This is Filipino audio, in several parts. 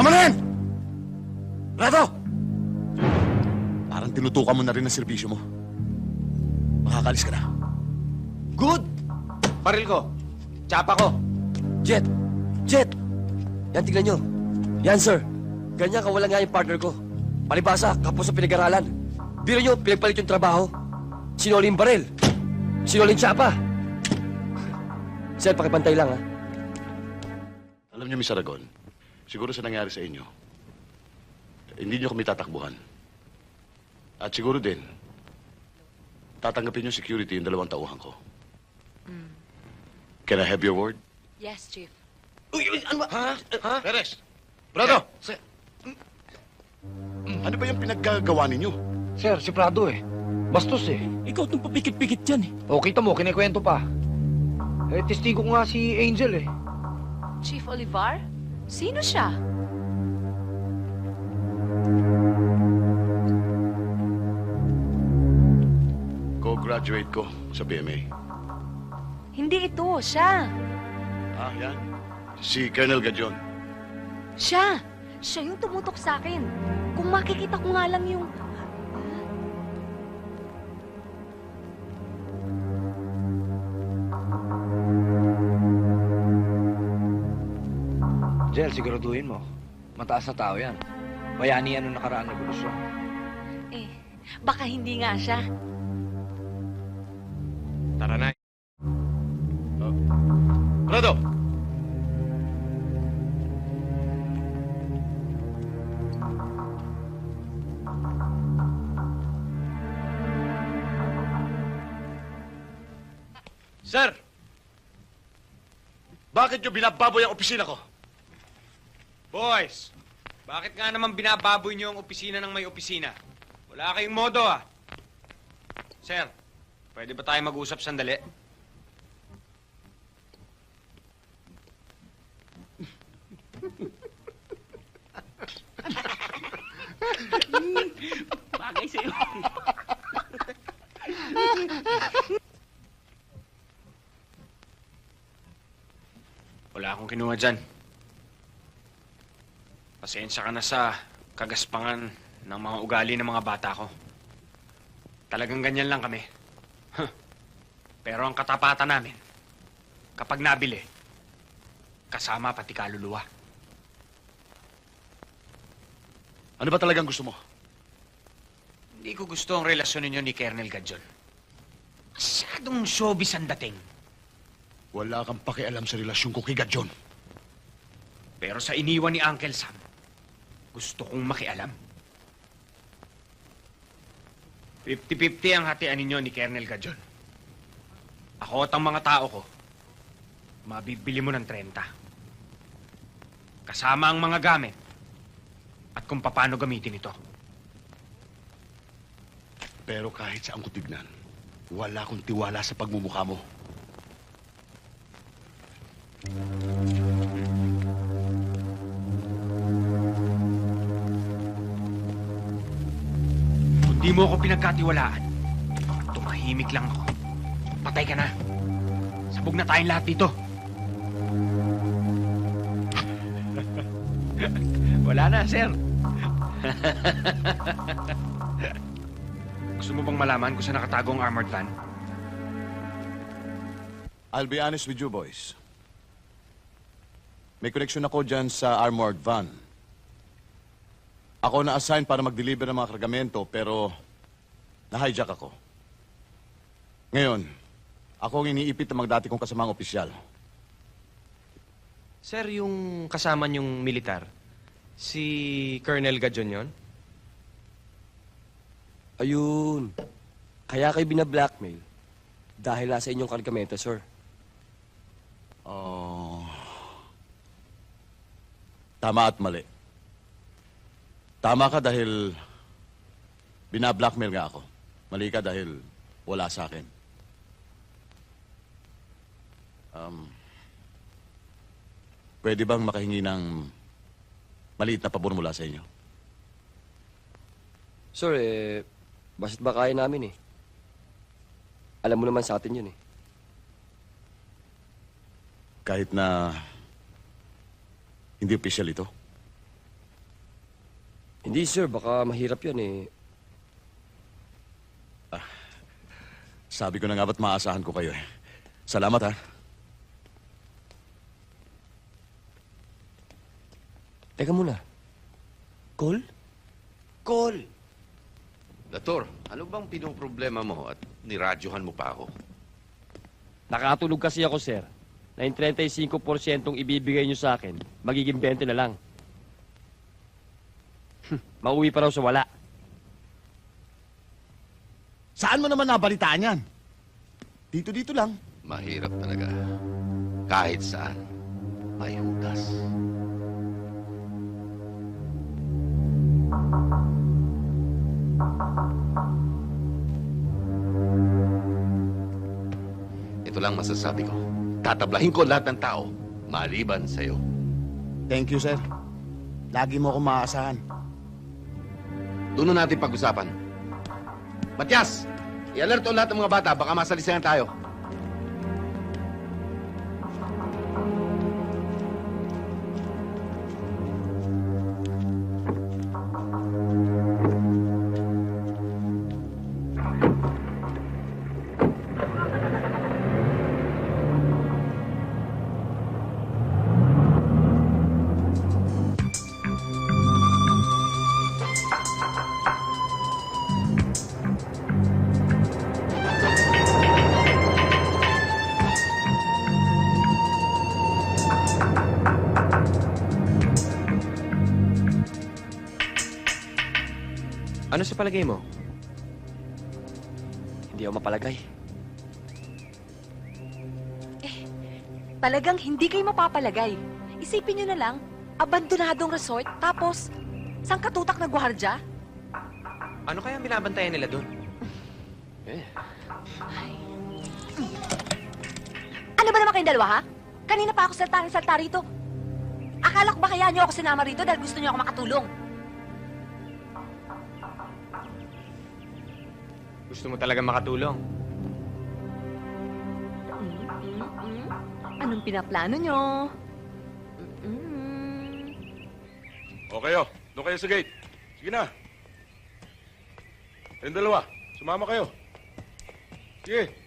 Tama na yan! Reto! Parang tinutukan mo na rin ang serbisyo mo. Makakalis ka na. Good! Baril ko. Tsapa ko. Jet! Jet! Yan, tignan nyo. Yan, sir. Ganyan kawalan nga yung partner ko. Palibasa, kapos sa pinag-aralan. Biro nyo, pinagpalit yung trabaho. Sinuli yung baril. Sinuli yung tsapa. Sir, pakipantay lang, ha? Alam niyo, Miss Aragon, siguro sa nangyari sa inyo, hindi niyo kami tatakbuhan. At siguro din, tatanggapin niyo security yung 2 tauhan ko. Can I have your word? Yes, Chief. Uy, ano ba? Ha? Perez! Brado! Sir, Ano ba yung pinaggagawa ninyo? sir, si Prado eh. Bastos eh. Ikaw itong papikit-pikit dyan eh. O, kita mo, kinikwento pa. Eh, testigo ko nga si Angel eh. Chief Olivar? Sino siya? Co-graduate ko sa BMA. Hindi ito, siya. Ah, yan. Si Colonel Gajon. Siya! Siya yung tumutok sa akin. Kung makikita ko nga lang yung... Jel, siguraduhin mo. Mataas na tao yan. Bayani yan nung nakaraan na gulusyon. Eh, baka hindi nga siya. Tara na. Brado! Sir! Bakit niyo binababoy ang opisina ko? Boys, bakit nga naman binababoy niyo ang opisina ng may opisina? Wala kayong modo ah. Sir, pwede ba tayo mag-usap sandali? Bagay sa'yo. Wala akong kinuha dyan. Pasensya ka na sa kagaspangan ng mga ugali ng mga bata ko. Talagang ganyan lang kami. Huh. Pero ang katapatan namin, kapag nabili, kasama pati kaluluwa. Ano ba talagang gusto mo? Hindi ko gusto ang relasyon ninyo ni Colonel Gajon. Masyadong showbiz ang dating. Wala kang pakialam sa relasyon ko kay Gajon. Pero sa iniwan ni Uncle Sam, gusto kong makialam. 50-50 ang hatian ninyo ni Colonel Gajon. Ako at ang mga tao ko, mabibili mo ng 30. Kasama ang mga gamit at kung paano gamitin ito. Pero kahit saan ko tignan, wala akong tiwala sa pagmumukha mo. Kung di mo ako pinagkatiwalaan, tumahimik lang ako. Patay ka na. Sabog na tayong lahat dito. Wala na, sir. Gusto mo bang malaman kung saan nakatago ang armored van? I'll be honest with you, boys. May connection ako dyan sa armored van. Ako na-assign para mag-deliver ng mga kargamento, pero na-hijack ako. Ngayon, ako ang iniipit ng mga dati kong kasamang opisyal. Sir, yung kasama niyong militar, si Colonel Gajon yon? Ayun. Kaya kayo bina-blackmail. Dahil nasa inyong kargamento, sir. Oh. Tama at mali. Tama ka dahil bina-blackmail nga ako. Mali ka dahil wala sa akin. Pwede bang makahingi ng maliit na pabor mula sa inyo? Sir, basta't ba kaya namin eh. Alam mo naman sa atin yun eh. Kahit na hindi official ito. Hindi, sir. Baka mahirap yan eh. Sabi ko na nga ba't maasahan ko kayo eh. Salamat ha. Teka muna. Call? Call! Dator, ano bang pinoproblema mo at niradyohan mo pa ako? Nakatulog kasi ako, sir. Na yung 35% ibibigay nyo sa akin, magiging 20 na lang. Mauwi pa raw sa wala. Saan mo naman nabalitaan yan? Dito lang. Mahirap talaga. Kahit saan, may hudas. Ito lang masasabi ko. Tatablahin ko lahat ng tao, maliban sa'yo. Thank you, sir. Lagi mo akong maaasahan. Doon na natin pag-usapan. Matias! I-alert o lahat ng mga bata, baka masalisayan tayo. Ano sa palagay mo? Hindi ako mapalagay. Talagang hindi kayo mapapalagay. Isipin nyo na lang, abandonadong resort, tapos, sangkatutak na gwardya? Ano kaya binabantayan nila doon? Ano ba naman kayong dalawa, ha? Kanina pa ako salta rito. Akala ko ba kaya nyo ako sinama rito dahil gusto nyo ako makatulong? Gusto mo talaga makatulong? Anong pinaplano nyo? O kayo, doon kayo sa gate. Sige na. Kayong dalawa, sumama kayo. Sige.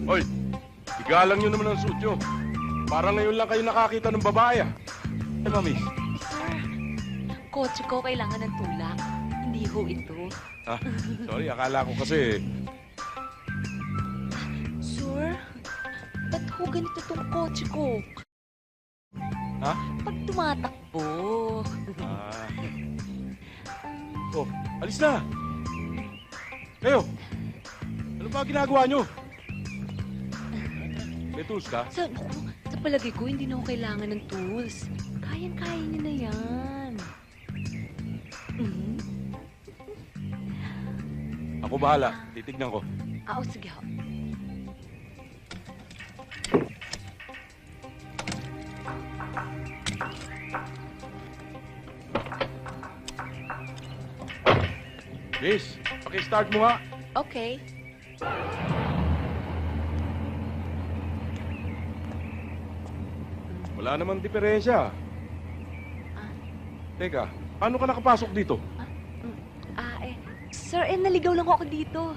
Hoy, igalang nyo naman ang suit nyo. Parang ngayon lang kayo nakakita ng babae ah. Eh, mami. Sir, kotse ko kailangan ng tulak. Hindi ho ito. Ah, sorry, akala ko kasi... Sir, ba't ho ganito tong kotse ko? Ha? Pag tumatakbo. Ah. Oh, alis na! Kayo! Ano ba ginagawa nyo? May tools ka? Sa palagay ko, hindi na ako kailangan ng tools. Kayang-kaya niyo na yan. Ako bahala. Titignan ko. Oo, sige ho. Miss, paki-start mo nga. Okay. Wala namang diferensya. Teka, paano ka nakapasok dito? Sir, naligaw lang ako dito.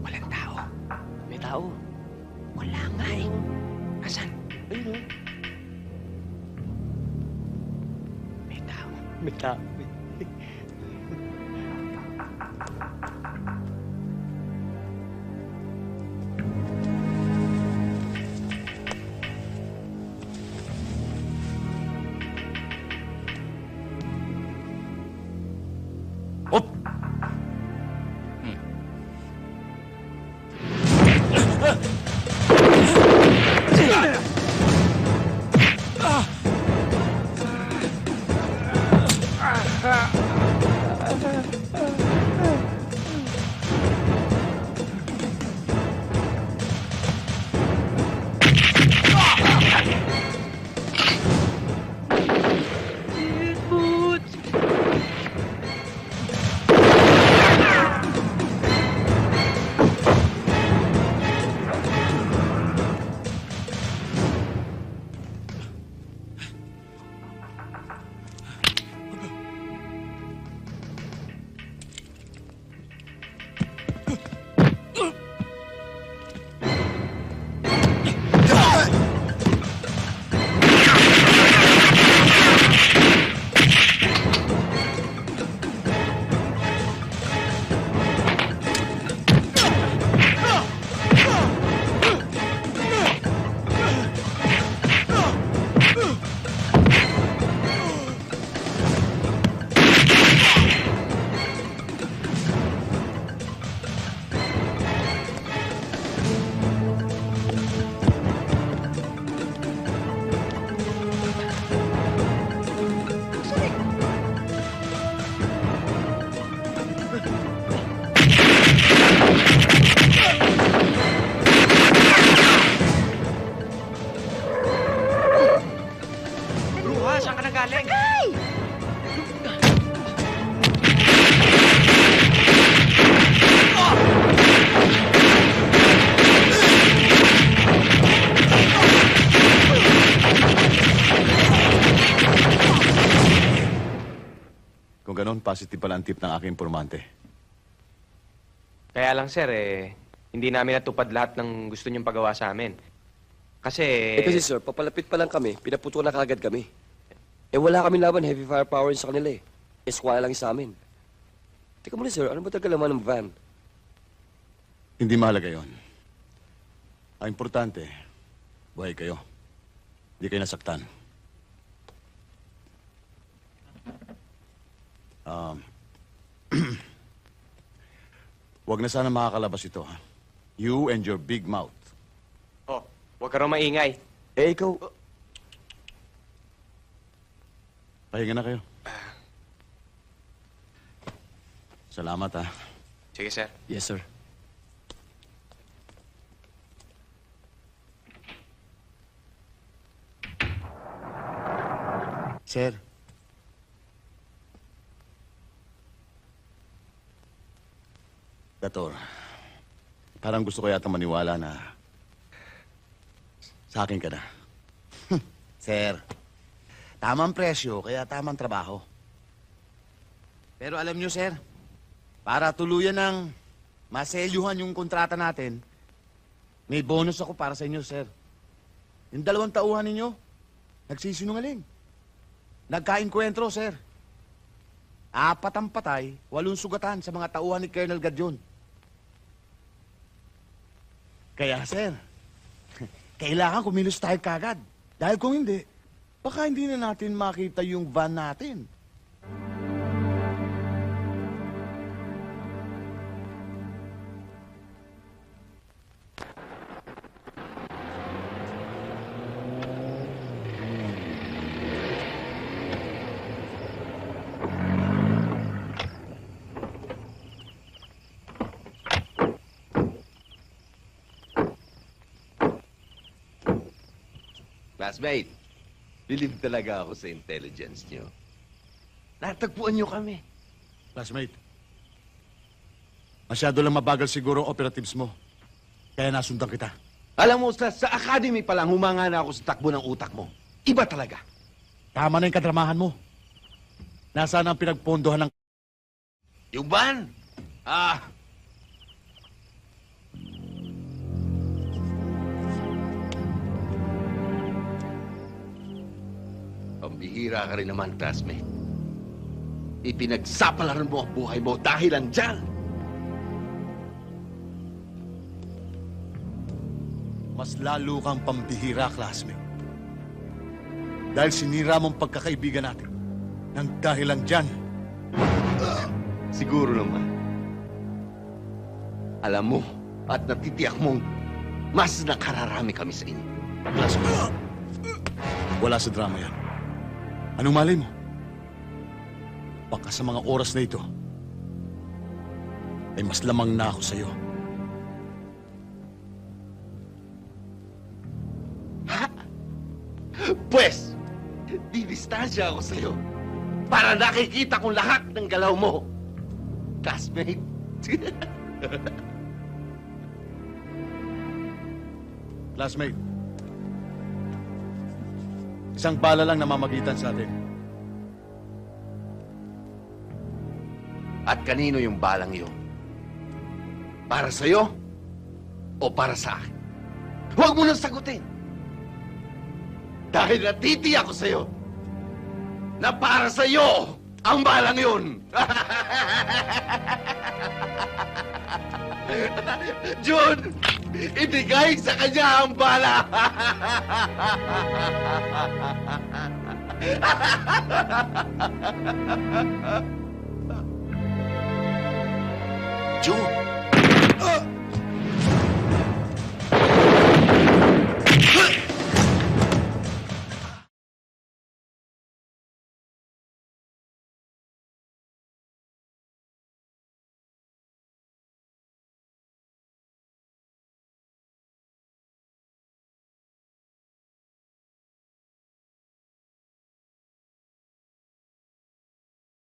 Walang tao. May tao. Wala nga eh. Asan? Ayun o. May tao. May tao. positive pala ang tip ng aking informante. Kaya lang, sir, hindi namin natupad lahat ng gusto niyong pagawa sa amin. Kasi... Eh kasi sir, papalapit pa lang kami, pinaputo na kagad kami. Eh wala kami laban, heavy firepower sa kanila eh. Eskwala lang sa amin. Teka muna sir, ano ba talaga laman ng van? Hindi mahalaga yon. Ang importante, buhay kayo. Hindi kayo nasaktan. Huwag na sana makakalabas ito, ha? You and your big mouth. Oh, huwag ka raw maingay. Eh ikaw, Pahinga na kayo. Salamat, ha? Sige, sir. yes sir. Sir. Dator, parang gusto ko yata maniwala na sa akin ka na. Sir, tamang presyo, kaya tamang trabaho. Pero alam nyo, sir, para tuluyan ng maselyuhan yung kontrata natin, may bonus ako para sa inyo, sir. Yung 2 tauhan ninyo, nagsisinungaling. Nagkainkwentro, sir. 4 ang patay, 8 sugatan sa mga tauhan ni Colonel Gadyon. Kaya, sir, kailangan kumilos tayo kagad. Dahil kung hindi, baka hindi na natin makita yung van natin. Classmate, bilib talaga ako sa intelligence niyo. Natagpuan niyo kami. Classmate, masyado lang mabagal siguro ang operatives mo. Kaya nasundan kita. Alam mo, sa academy pa lang, humanga na ako sa takbo ng utak mo. Iba talaga. Tama na yung kadramahan mo. Nasaan ang pinagpondohan ng... Yung van? Pambihira ka rin naman, classmate. Ipinagsapalaran mo ang buhay mo dahil lang dyan. Mas lalo kang pambihira, classmate. Dahil sinira mong pagkakaibigan natin. Nang dahil lang dyan. Siguro naman. Alam mo at natitiyak mong mas nakararami kami sa inyo. Classmate, wala sa drama yan. Anong malay mo? Baka sa mga oras na ito, ay mas lamang na ako sa'yo. Pwes, didistansya ako sa'yo para nakikita kong lahat ng galaw mo. Classmate. Classmate, isang bala lang namamagitan sa atin. At kanino yung balang yun? Para sa'yo o para sa akin? Huwag mo nang sagutin. Dahil natiti ako sa'yo na para sa'yo ang balang yun. Jun, ibigay sa kanya ang bala. June!